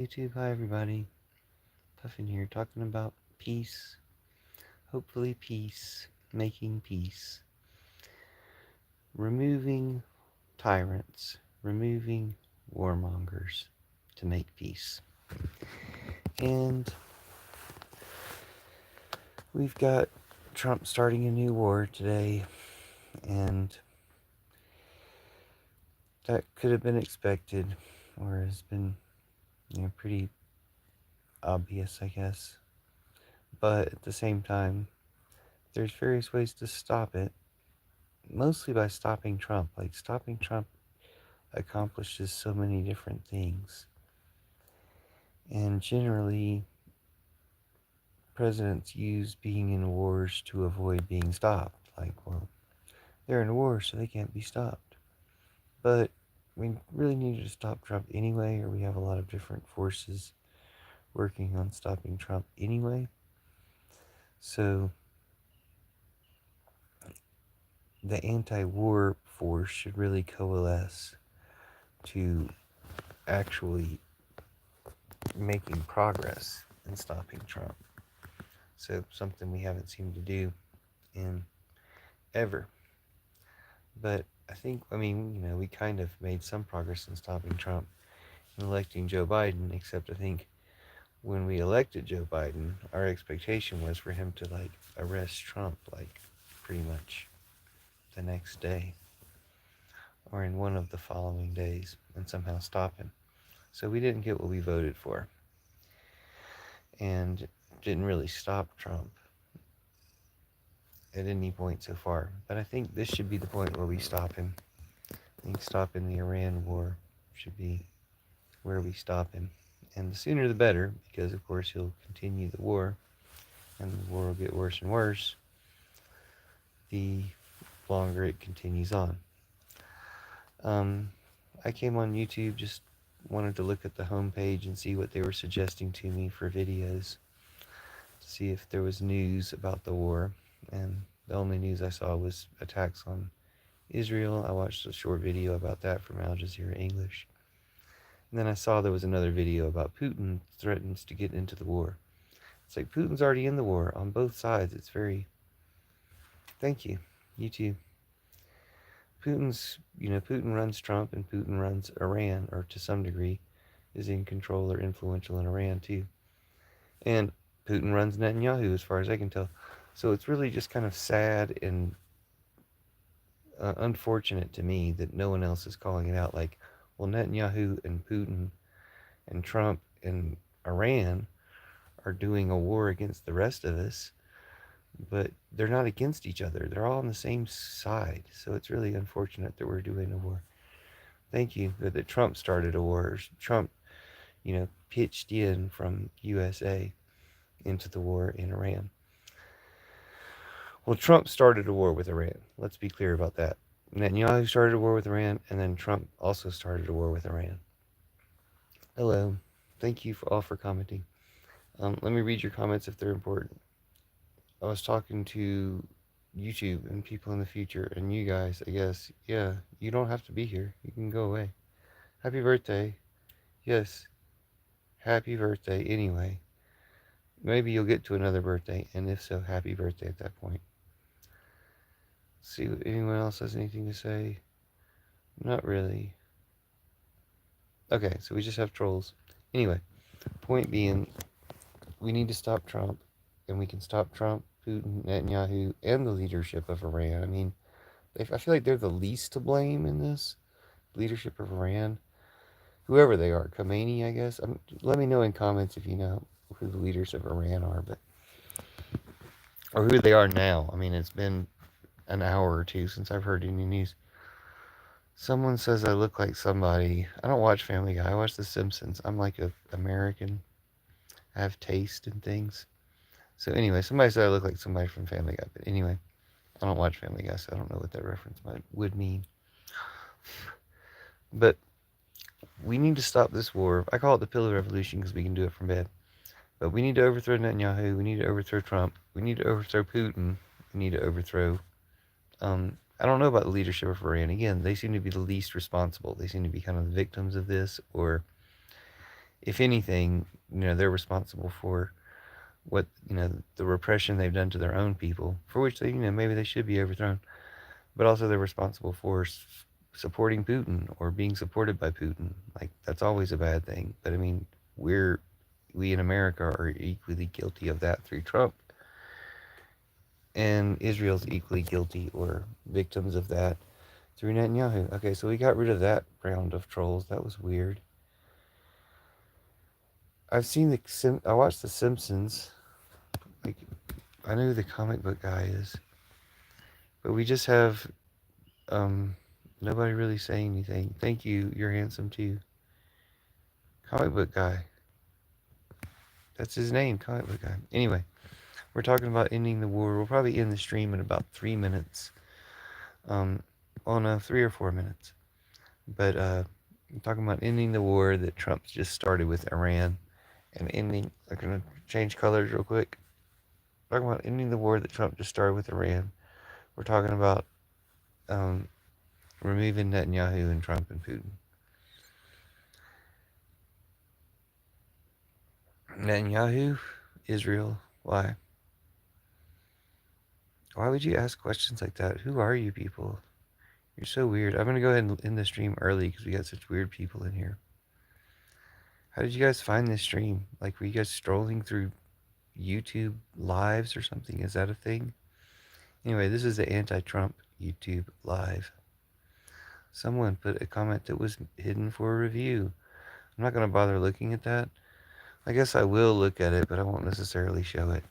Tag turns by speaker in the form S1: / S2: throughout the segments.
S1: YouTube, hi everybody. Puffin here talking about peace. Hopefully peace. Making peace. Removing tyrants. Removing warmongers to make peace. And we've got Trump starting a new war today, and that could have been expected, or has been, pretty obvious, I guess. But at the same time, there's various ways to stop it, mostly by stopping Trump. Like, stopping Trump accomplishes so many different things. And generally, presidents use being in wars to avoid being stopped. Like, well, they're in a war, so they can't be stopped. But we really needed to stop Trump anyway, or we have a lot of different forces working on stopping Trump anyway. So the anti-war force should really coalesce to actually making progress in stopping Trump. So something we haven't seemed to do in ever. But I think, we kind of made some progress in stopping Trump and electing Joe Biden, except I think when we elected Joe Biden, our expectation was for him to, arrest Trump, pretty much the next day or in one of the following days and somehow stop him. So we didn't get what we voted for and didn't really stop Trump at any point so far. But I think this should be the point where we stop him. I think stopping the Iran war should be where we stop him. And the sooner the better, because of course he'll continue the war, and the war will get worse and worse the longer it continues on. I came on YouTube, just wanted to look at the homepage and see what they were suggesting to me for videos, to see if there was news about the war. And the only news I saw was attacks on Israel. I watched a short video about that from Al Jazeera English. And then I saw there was another video about Putin threatens to get into the war. It's like Putin's already in the war on both sides. It's very... Thank you. You too. Putin runs Trump and Putin runs Iran, or to some degree is in control or influential in Iran too. And Putin runs Netanyahu, as far as I can tell. So it's really just kind of sad and unfortunate to me that no one else is calling it out. Like, well, Netanyahu and Putin and Trump and Iran are doing a war against the rest of us, but they're not against each other. They're all on the same side. So it's really unfortunate that we're doing a war. Thank you that Trump started a war. Trump, pitched in from USA into the war in Iran. Well, Trump started a war with Iran. Let's be clear about that. Netanyahu started a war with Iran, and then Trump also started a war with Iran. Hello. Thank you all for commenting. Let me read your comments if they're important. I was talking to YouTube and people in the future, and you guys, I guess, yeah, you don't have to be here. You can go away. Happy birthday. Yes, happy birthday anyway. Maybe you'll get to another birthday, and if so, happy birthday at that point. See if anyone else has anything to say. Not really. Okay, so we just have trolls. Anyway, point being, we need to stop Trump, and we can stop Trump, Putin, Netanyahu, and the leadership of Iran. I mean, I feel like they're the least to blame in this. Leadership of Iran, whoever they are, Khomeini, I guess. Let me know in comments if you know who the leaders of Iran are, or who they are now. I mean, it's been an hour or two since I've heard any news. Someone says I look like somebody. I don't watch Family Guy. I watch The Simpsons. I'm like a American. I have taste in things. So anyway, somebody said I look like somebody from Family Guy. But anyway, I don't watch Family Guy, so I don't know what that reference would mean. But we need to stop this war. I call it the Pillar Revolution because we can do it from bed. But we need to overthrow Netanyahu. We need to overthrow Trump. We need to overthrow Putin. We need to overthrow... I don't know about the leadership of Iran. Again, they seem to be the least responsible. They seem to be kind of the victims of this, or if anything, they're responsible for what, the repression they've done to their own people, for which they, maybe they should be overthrown. But also they're responsible for supporting Putin or being supported by Putin. Like, that's always a bad thing. But I mean, we in America are equally guilty of that through Trump, and Israel's equally guilty or victims of that through Netanyahu. Okay, so we got rid of that round of trolls. That was weird. I watched The Simpsons. Like, I know who the comic book guy is, but we just have nobody really saying anything. Thank you. You're handsome too. Comic book guy. That's his name, comic book guy. Anyway, we're talking about ending the war. We'll probably end the stream in about 3 minutes. Well, no, 3 or 4 minutes. But I'm talking about ending the war that Trump just started with Iran, and ending. I'm gonna change colors real quick. Talking about ending the war that Trump just started with Iran. We're talking about um, removing Netanyahu and Trump and Putin. Netanyahu, Israel. Why? Why would you ask questions like that? Who are you people? You're so weird. I'm gonna go ahead and end the stream early because we got such weird people in here. How did you guys find this stream? Like, were you guys strolling through YouTube lives or something? Is that a thing? Anyway, this is the anti-Trump YouTube live. Someone put a comment that was hidden for a review. I'm not gonna bother looking at that. I guess I will look at it, but I won't necessarily show it.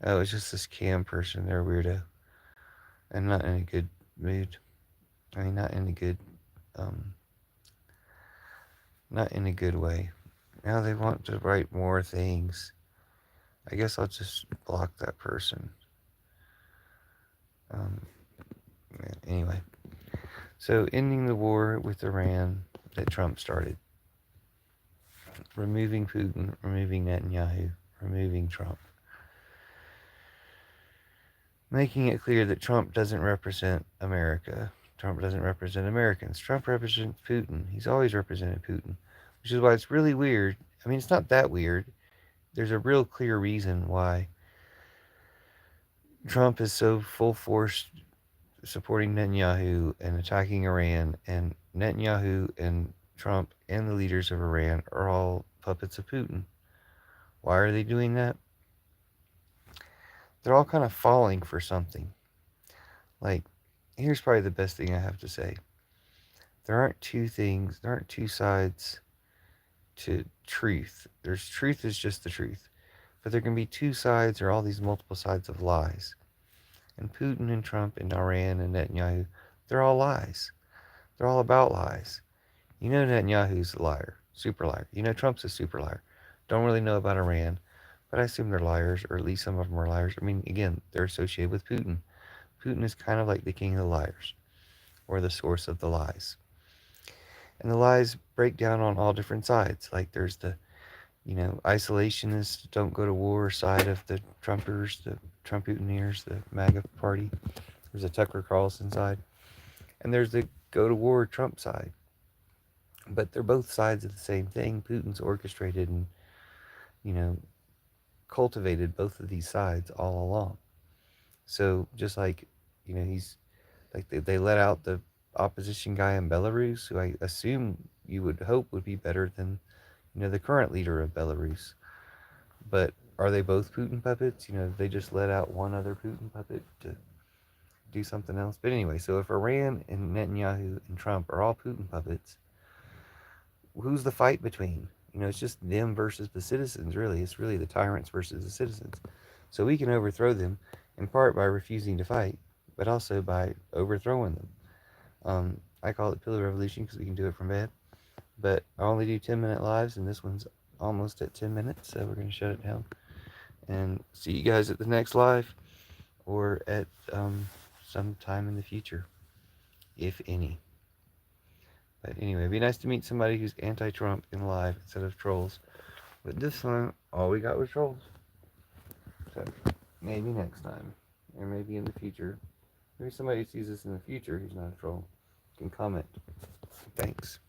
S1: Oh, it's just this cam person. They're a weirdo. And not in a good mood. I mean, um, not in a good way. Now they want to write more things. I guess I'll just block that person. Anyway, so ending the war with Iran that Trump started. Removing Putin, removing Netanyahu, removing Trump. Making it clear that Trump doesn't represent America. Trump doesn't represent Americans. Trump represents Putin. He's always represented Putin, which is why it's really weird. I mean, it's not that weird. There's a real clear reason why Trump is so full force supporting Netanyahu and attacking Iran, and Netanyahu and Trump and the leaders of Iran are all puppets of Putin. Why are they doing that? They're all kind of falling for something. Like, here's probably the best thing I have to say. There aren't two sides to truth. Truth is just the truth. But there can be two sides or all these multiple sides of lies. And Putin and Trump and Iran and Netanyahu, they're all lies. They're all about lies. You know Netanyahu's a liar, super liar. You know Trump's a super liar. Don't really know about Iran, but I assume they're liars, or at least some of them are liars. I mean, again, they're associated with Putin. Putin is kind of like the king of the liars, or the source of the lies. And the lies break down on all different sides. Like, there's the, isolationists, don't go to war side of the Trumpers, the Trump-Putineers, the MAGA party. There's a Tucker Carlson side. And there's the go to war Trump side. But they're both sides of the same thing. Putin's orchestrated and, cultivated both of these sides all along. So just like, he's like they let out the opposition guy in Belarus, who I assume you would hope would be better than, the current leader of Belarus. But are they both Putin puppets? They just let out one other Putin puppet to do something else. But anyway, so if Iran and Netanyahu and Trump are all Putin puppets, who's the fight between? It's just them versus the citizens, really. It's really the tyrants versus the citizens. So we can overthrow them in part by refusing to fight, but also by overthrowing them. I call it Pillar Revolution because we can do it from bed. But I only do 10-minute lives, and this one's almost at 10 minutes, so we're going to shut it down. And see you guys at the next live, or at some time in the future, if any. But anyway, it'd be nice to meet somebody who's anti-Trump in live instead of trolls. But this time, all we got was trolls. So maybe next time, or maybe in the future. Maybe somebody who sees this in the future who's not a troll can comment. Thanks.